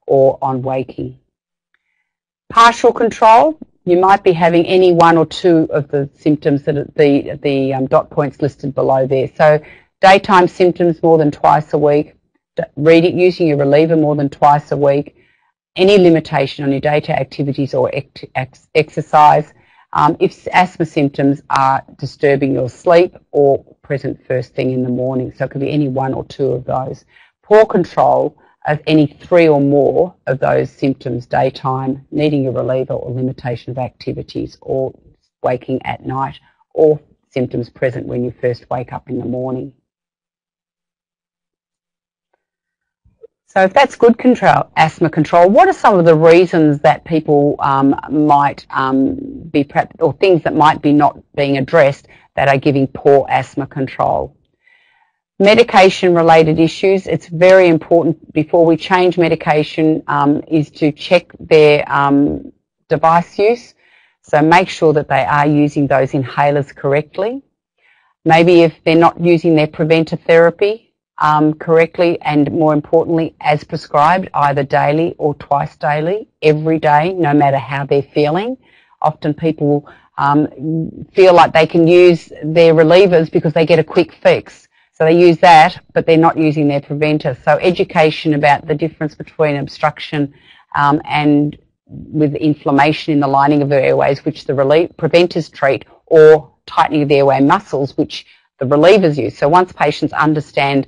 or on waking. Partial control, you might be having any 1 or 2 of the symptoms that are the dot points listed below there. So daytime symptoms more than twice a week, using your reliever more than twice a week, any limitation on your daytime activities or exercise, if asthma symptoms are disturbing your sleep or present first thing in the morning. So it could be any 1 or 2 of those. Poor control of any 3 or more of those symptoms, daytime, needing a reliever or limitation of activities, or waking at night, or symptoms present when you first wake up in the morning. So if that's good control, asthma control, what are some of the reasons that people might be, or things that might be not being addressed that are giving poor asthma control? Medication-related issues, it's very important before we change medication is to check their device use. So make sure that they are using those inhalers correctly. Maybe if they're not using their preventer therapy correctly, and more importantly, as prescribed, either daily or twice daily, every day, no matter how they're feeling. Often people feel like they can use their relievers because they get a quick fix. So they use that, but they're not using their preventer. So education about the difference between obstruction and with inflammation in the lining of the airways, which the preventers treat, or tightening of the airway muscles, which the relievers use. So once patients understand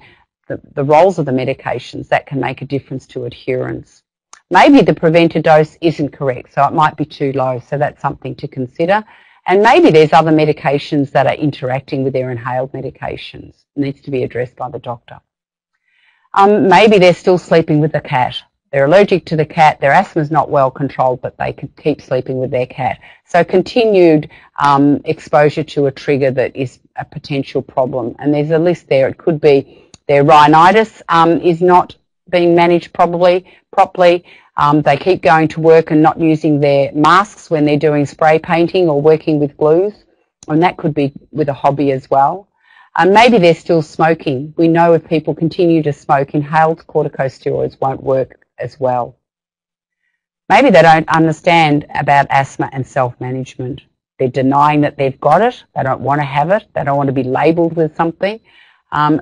the roles of the medications, that can make a difference to adherence. Maybe the preventer dose isn't correct, so it might be too low, so that's something to consider. And maybe there's other medications that are interacting with their inhaled medications. It needs to be addressed by the doctor. Maybe they're still sleeping with the cat. They're allergic to the cat, their asthma is not well controlled, but they can keep sleeping with their cat. So continued exposure to a trigger that is a potential problem. And there's a list there. It could be their rhinitis is not being managed properly. They keep going to work and not using their masks when they're doing spray painting or working with glues. And that could be with a hobby as well. Maybe they're still smoking. We know if people continue to smoke, inhaled corticosteroids won't work as well. Maybe they don't understand about asthma and self-management. They're denying that they've got it. They don't want to have it. They don't want to be labelled with something.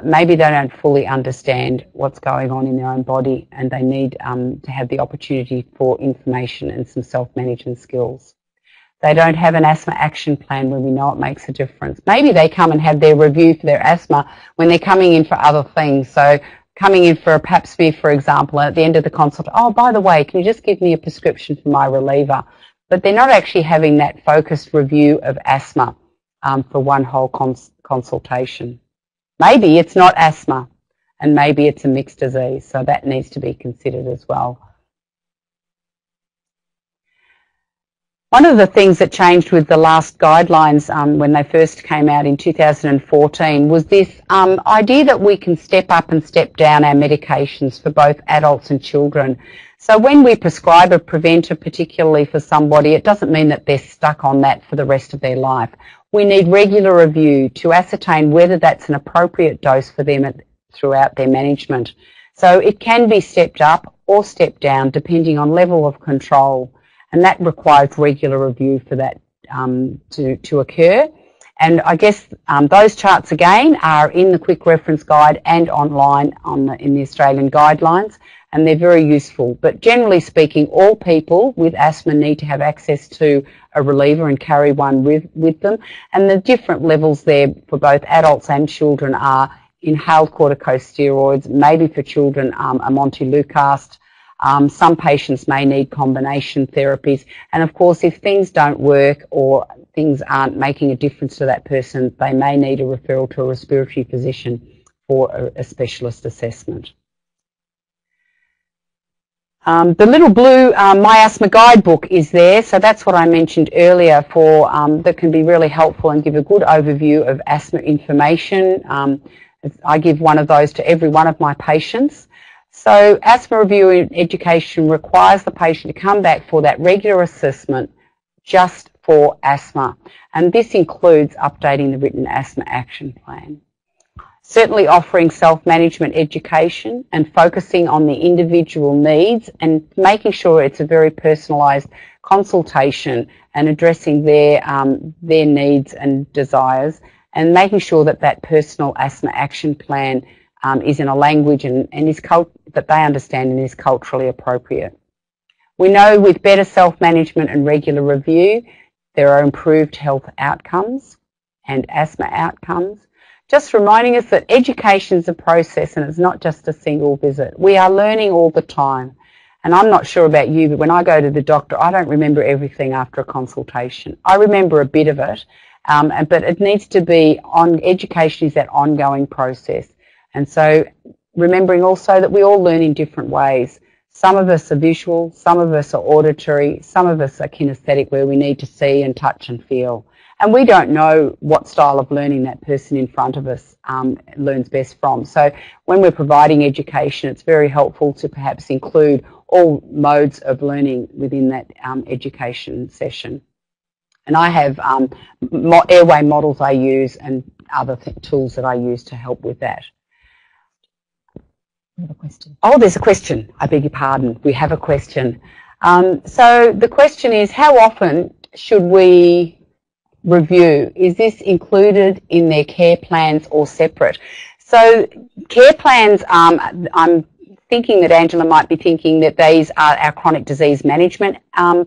Maybe they don't fully understand what's going on in their own body, and they need to have the opportunity for information and some self-management skills. They don't have an asthma action plan when we know it makes a difference. Maybe they come and have their review for their asthma when they're coming in for other things. So coming in for a pap smear, for example, and at the end of the consult, oh, by the way, can you just give me a prescription for my reliever? But they're not actually having that focused review of asthma for one whole consultation. Maybe it's not asthma, and maybe it's a mixed disease, so that needs to be considered as well. One of the things that changed with the last guidelines when they first came out in 2014 was this idea that we can step up and step down our medications for both adults and children. So when we prescribe a preventer, particularly for somebody, it doesn't mean that they're stuck on that for the rest of their life. We need regular review to ascertain whether that's an appropriate dose for them throughout their management. So it can be stepped up or stepped down depending on level of control. And that requires regular review for that to occur. And I guess those charts again are in the quick reference guide and online in the Australian guidelines, and they're very useful. But generally speaking, all people with asthma need to have access to a reliever and carry one with them. And the different levels there for both adults and children are inhaled corticosteroids, maybe for children a montelukast. Some patients may need combination therapies, and of course if things don't work or things aren't making a difference to that person, they may need a referral to a respiratory physician for a specialist assessment. The little blue My Asthma Guidebook is there, so that's what I mentioned earlier for that can be really helpful and give a good overview of asthma information. I give one of those to every one of my patients. So asthma review and education requires the patient to come back for that regular assessment just for asthma. And this includes updating the written asthma action plan. Certainly offering self-management education and focusing on the individual needs and making sure it's a very personalised consultation and addressing their needs and desires, and making sure that that personal asthma action plan is in a language and is that they understand and is culturally appropriate. We know with better self-management and regular review, there are improved health outcomes and asthma outcomes. Just reminding us that education is a process and it's not just a single visit. We are learning all the time. And I'm not sure about you, but when I go to the doctor, I don't remember everything after a consultation. I remember a bit of it, but it needs to be education is that ongoing process. And so remembering also that we all learn in different ways. Some of us are visual, some of us are auditory, some of us are kinesthetic where we need to see and touch and feel. And we don't know what style of learning that person in front of us learns best from. So when we're providing education, it's very helpful to perhaps include all modes of learning within that education session. And I have airway models I use and other tools that I use to help with that. We have a question. Oh, there's a question. I beg your pardon. We have a question. So the question is, how often should we review? Is this included in their care plans or separate? So care plans, I'm thinking that Angela might be thinking that these are our chronic disease management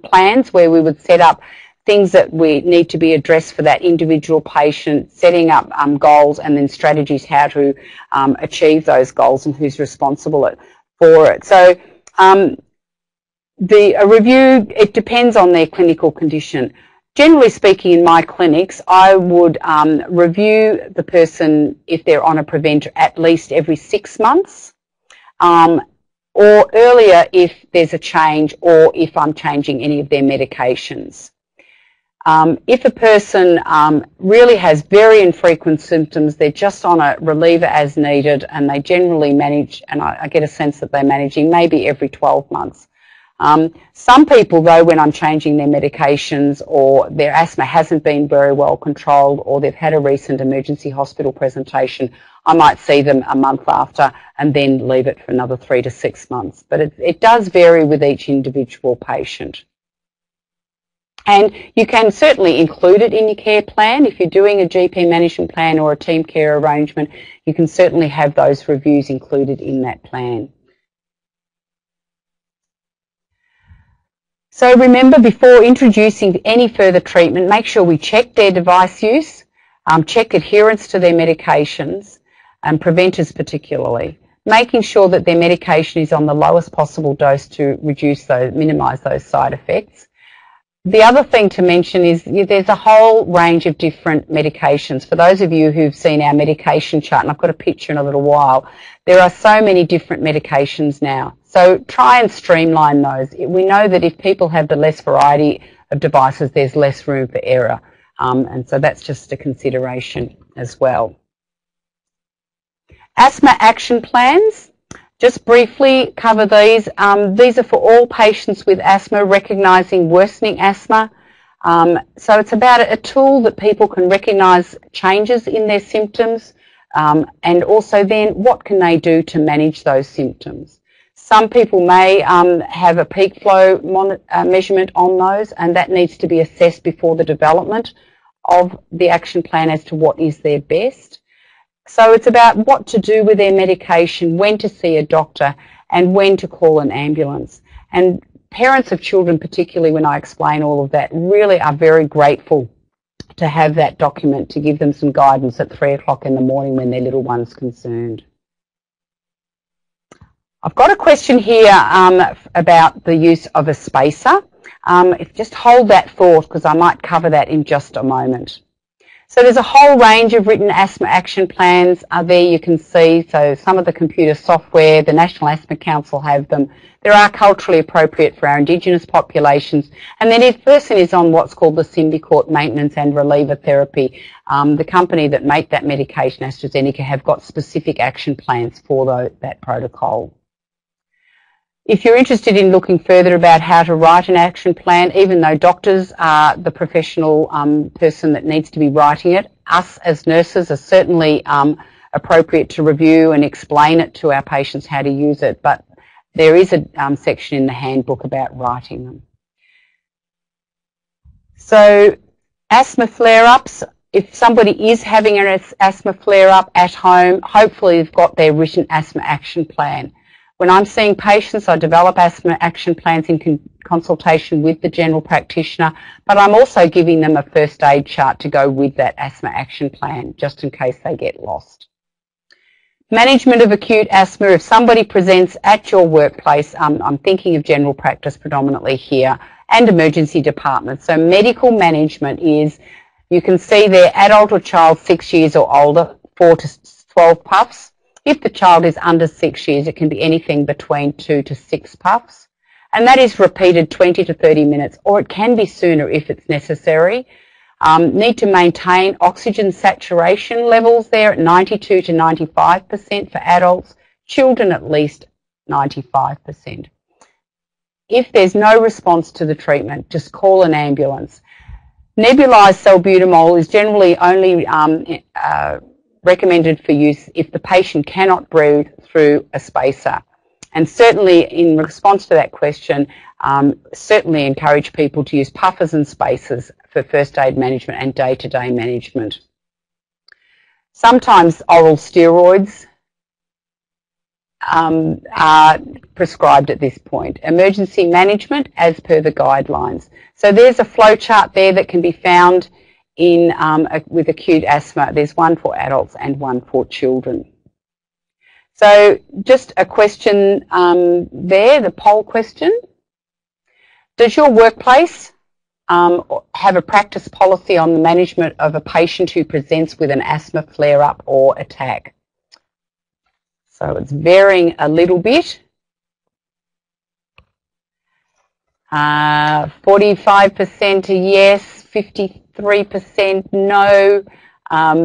plans, where we would set up things that we need to be addressed for that individual patient, setting up goals and then strategies how to achieve those goals and who's responsible for it. So a review, it depends on their clinical condition. Generally speaking, in my clinics, I would review the person if they're on a preventer at least every 6 months, or earlier if there's a change or if I'm changing any of their medications. If a person really has very infrequent symptoms, they're just on a reliever as needed, and they generally manage, and I get a sense that they're managing maybe every 12 months. Some people, though, when I'm changing their medications or their asthma hasn't been very well controlled or they've had a recent emergency hospital presentation, I might see them a month after and then leave it for another 3 to 6 months. But it does vary with each individual patient. And you can certainly include it in your care plan. If you're doing a GP management plan or a team care arrangement, you can certainly have those reviews included in that plan. So remember, before introducing any further treatment, make sure we check their device use, check adherence to their medications, and preventers particularly, making sure that their medication is on the lowest possible dose to minimise those side effects. The other thing to mention is there's a whole range of different medications. For those of you who've seen our medication chart, and I've got a picture in a little while, there are so many different medications now. So try and streamline those. We know that if people have the less variety of devices, there's less room for error. And so that's just a consideration as well. Asthma action plans. Just briefly cover these. These are for all patients with asthma, recognising worsening asthma. So it's about a tool that people can recognise changes in their symptoms, and also then what can they do to manage those symptoms. Some people may have a peak flow measurement on those, and that needs to be assessed before the development of the action plan as to what is their best. So it's about what to do with their medication, when to see a doctor, and when to call an ambulance. And parents of children, particularly when I explain all of that, really are very grateful to have that document to give them some guidance at 3 o'clock in the morning when their little one's concerned. I've got a question here about the use of a spacer. Just hold that thought because I might cover that in just a moment. So there's a whole range of written asthma action plans there you can see. So some of the computer software, the National Asthma Council have them. There are culturally appropriate for our Indigenous populations. And then if a person is on what's called the Symbicort maintenance and reliever therapy, the company that make that medication, AstraZeneca, have got specific action plans for that protocol. If you're interested in looking further about how to write an action plan, even though doctors are the professional person that needs to be writing it, us as nurses are certainly appropriate to review and explain it to our patients how to use it, but there is a section in the handbook about writing them. So asthma flare-ups, if somebody is having an asthma flare-up at home, hopefully they've got their written asthma action plan. When I'm seeing patients, I develop asthma action plans in consultation with the general practitioner, but I'm also giving them a first aid chart to go with that asthma action plan, just in case they get lost. Management of acute asthma, if somebody presents at your workplace, I'm thinking of general practice predominantly here, and emergency departments. So medical management is, you can see there, adult or child 6 years or older, 4 to 12 puffs. If the child is under 6 years, it can be anything between 2 to 6 puffs. And that is repeated 20 to 30 minutes, or it can be sooner if it's necessary. Need to maintain oxygen saturation levels there at 92 to 95% for adults, children at least 95%. If there's no response to the treatment, just call an ambulance. Nebulized salbutamol is generally only recommended for use if the patient cannot breathe through a spacer. And certainly in response to that question, certainly encourage people to use puffers and spacers for first aid management and day-to-day management. Sometimes oral steroids are prescribed at this point. Emergency management as per the guidelines. So there's a flow chart there that can be found in with acute asthma. There's one for adults and one for children. So just a question there, the poll question. Does your workplace have a practice policy on the management of a patient who presents with an asthma flare-up or attack? So it's varying a little bit. 45% yes, 53% no.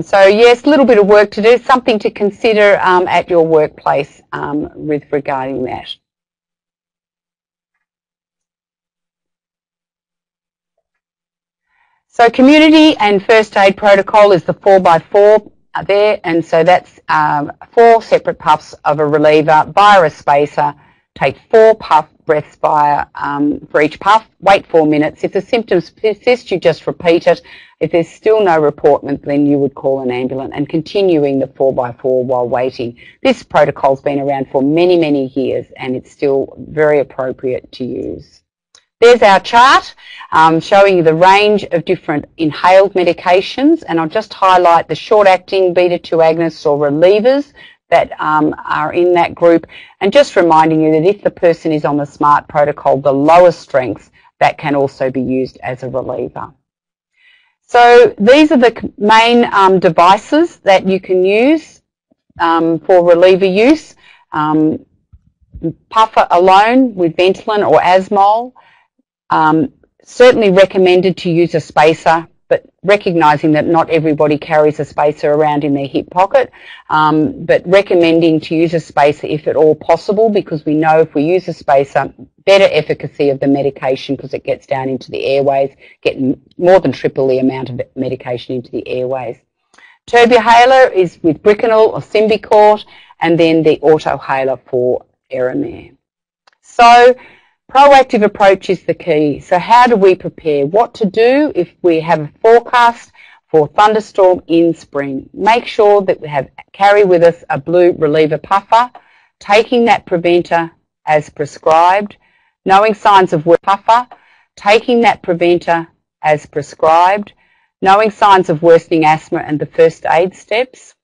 So yes, a little bit of work to do, something to consider at your workplace with regarding that. So community and first aid protocol is the 4x4 there, and so that's 4 separate puffs of a reliever via a spacer. Take 4 puff breaths for each puff, wait 4 minutes. If the symptoms persist, you just repeat it. If there's still no reportment, then you would call an ambulance and continuing the 4x4 while waiting. This protocol's been around for many, many years and it's still very appropriate to use. There's our chart showing you the range of different inhaled medications, and I'll just highlight the short-acting beta-2 agonists or relievers that are in that group, and just reminding you that if the person is on the SMART protocol, the lower strengths, that can also be used as a reliever. So these are the main devices that you can use for reliever use. Puffer alone with Ventolin or Asmol. Certainly recommended to use a spacer, but recognising that not everybody carries a spacer around in their hip pocket, but recommending to use a spacer if at all possible, because we know if we use a spacer, better efficacy of the medication because it gets down into the airways, getting more than triple the amount of medication into the airways. Turbuhaler is with Bricanol or Symbicort, and then the Autohaler for Aramir. So proactive approach is the key. So how do we prepare? What to do if we have a forecast for thunderstorm in spring? Make sure that we carry with us a blue reliever puffer, taking that preventer as prescribed, knowing signs of puffer, taking that preventer as prescribed, knowing signs of worsening asthma and the first aid steps.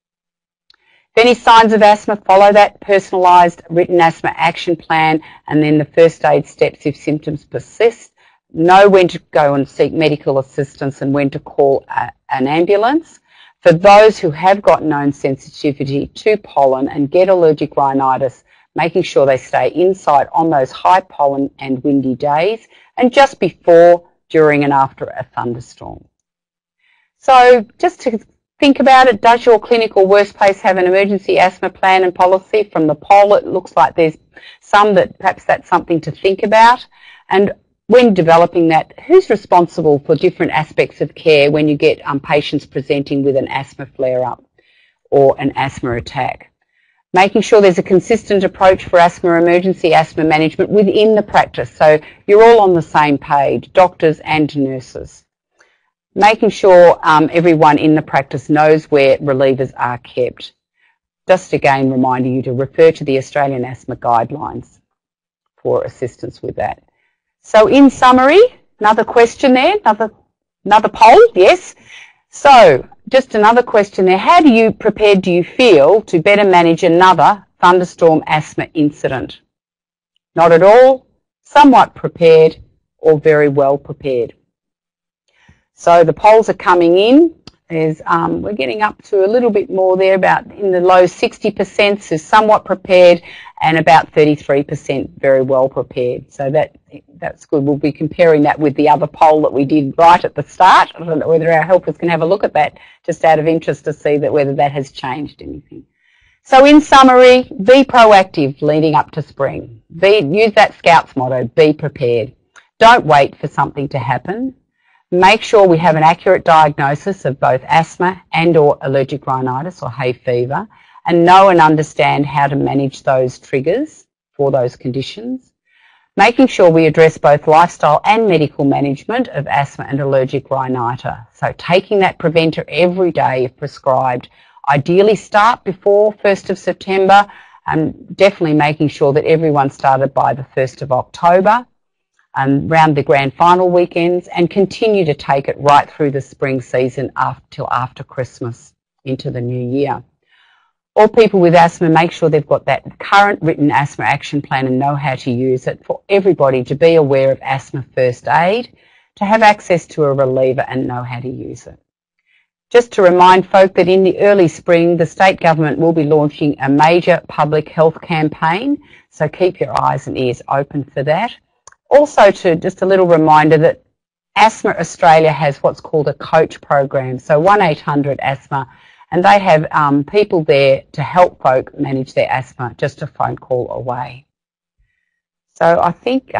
If any signs of asthma, follow that personalised written asthma action plan, and then the first aid steps if symptoms persist. Know when to go and seek medical assistance and when to call an ambulance. For those who have got known sensitivity to pollen and get allergic rhinitis, making sure they stay inside on those high pollen and windy days, and just before, during and after a thunderstorm. So just to think about it, does your clinic or workplace have an emergency asthma plan and policy? From the poll, it looks like there's some that perhaps that's something to think about. And when developing that, who's responsible for different aspects of care when you get patients presenting with an asthma flare-up or an asthma attack? Making sure there's a consistent approach for emergency asthma management within the practice, so you're all on the same page, doctors and nurses. Making sure everyone in the practice knows where relievers are kept. Just again reminding you to refer to the Australian Asthma Guidelines for assistance with that. So in summary, another question there, another poll, yes. So just another question there, how prepared do you feel to better manage another thunderstorm asthma incident? Not at all, somewhat prepared, or very well prepared. So the polls are coming in. We're getting up to a little bit more there, about in the low 60%, so somewhat prepared, and about 33% very well prepared. So that's good. We'll be comparing that with the other poll that we did right at the start. I don't know whether our helpers can have a look at that, just out of interest to see whether that has changed anything. So in summary, be proactive leading up to spring. Use that Scouts motto, be prepared. Don't wait for something to happen. Make sure we have an accurate diagnosis of both asthma and or allergic rhinitis or hay fever, and know and understand how to manage those triggers for those conditions. Making sure we address both lifestyle and medical management of asthma and allergic rhinitis. So taking that preventer every day if prescribed. Ideally start before 1st of September, and definitely making sure that everyone started by the 1st of October. Around the grand final weekends, and continue to take it right through the spring season till after Christmas into the new year. All people with asthma, make sure they've got that current written asthma action plan and know how to use it. For everybody to be aware of asthma first aid, to have access to a reliever and know how to use it. Just to remind folk that in the early spring, the state government will be launching a major public health campaign, so keep your eyes and ears open for that. Also, just a little reminder that Asthma Australia has what's called a coach program, so 1-800-ASTHMA, and they have people there to help folk manage their asthma, just a phone call away. So I think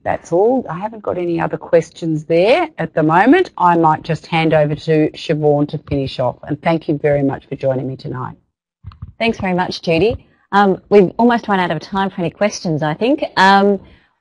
that's all. I haven't got any other questions there at the moment. I might just hand over to Siobhan to finish off, and thank you very much for joining me tonight. Thanks very much, Judy. We've almost run out of time for any questions, I think.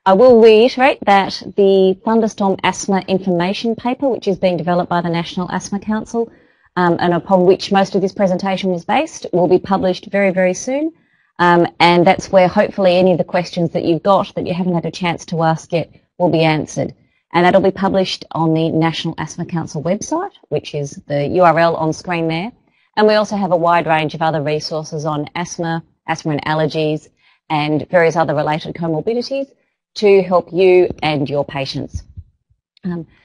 I will reiterate that the Thunderstorm Asthma information paper, which is being developed by the National Asthma Council, and upon which most of this presentation was based, will be published very, very soon. And that's where hopefully any of the questions that you've got that you haven't had a chance to ask yet will be answered. And that'll be published on the National Asthma Council website, which is the URL on screen there. And we also have a wide range of other resources on asthma, asthma and allergies, and various other related comorbidities to help you and your patients.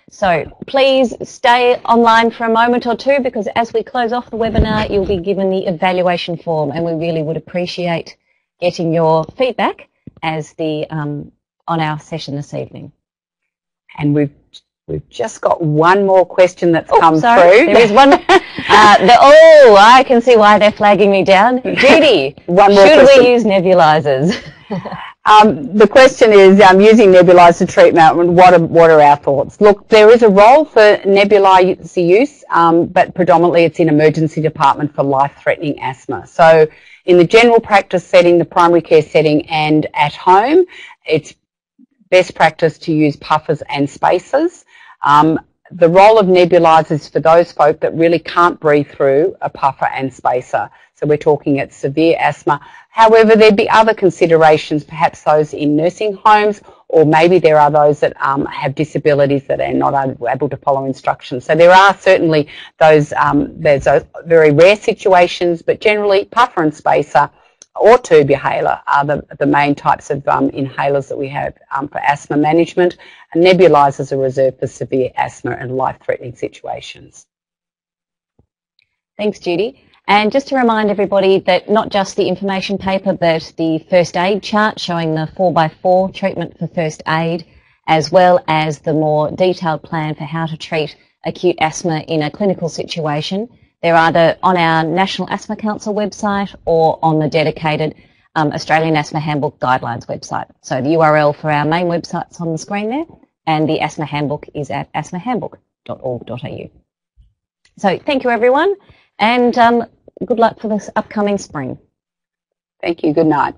So please stay online for a moment or two, because as we close off the webinar, you'll be given the evaluation form, and we really would appreciate getting your feedback as on our session this evening. And we've just got one more question that's come through. There is one. I can see why they're flagging me down. Judy, should we use nebulizers? The question is, using nebulizer treatment, what are our thoughts? Look, there is a role for nebulizer use, but predominantly it's in emergency department for life-threatening asthma. So in the general practice setting, the primary care setting, and at home, it's best practice to use puffers and spacers. The role of nebulizers for those folk that really can't breathe through a puffer and spacer. So we're talking at severe asthma. However, there'd be other considerations, perhaps those in nursing homes, or maybe there are those that have disabilities that are not able to follow instructions. So there are certainly those, there's very rare situations, but generally puffer and spacer or tube inhaler are the main types of inhalers that we have for asthma management, and nebulizers are reserved for severe asthma and life-threatening situations. Thanks, Judy. And just to remind everybody that not just the information paper, but the first aid chart showing the 4x4 treatment for first aid, as well as the more detailed plan for how to treat acute asthma in a clinical situation, they're either on our National Asthma Council website or on the dedicated Australian Asthma Handbook Guidelines website. So the URL for our main website's on the screen there, and the Asthma Handbook is at asthmahandbook.org.au. So thank you, everyone, and good luck for this upcoming spring. Thank you. Good night.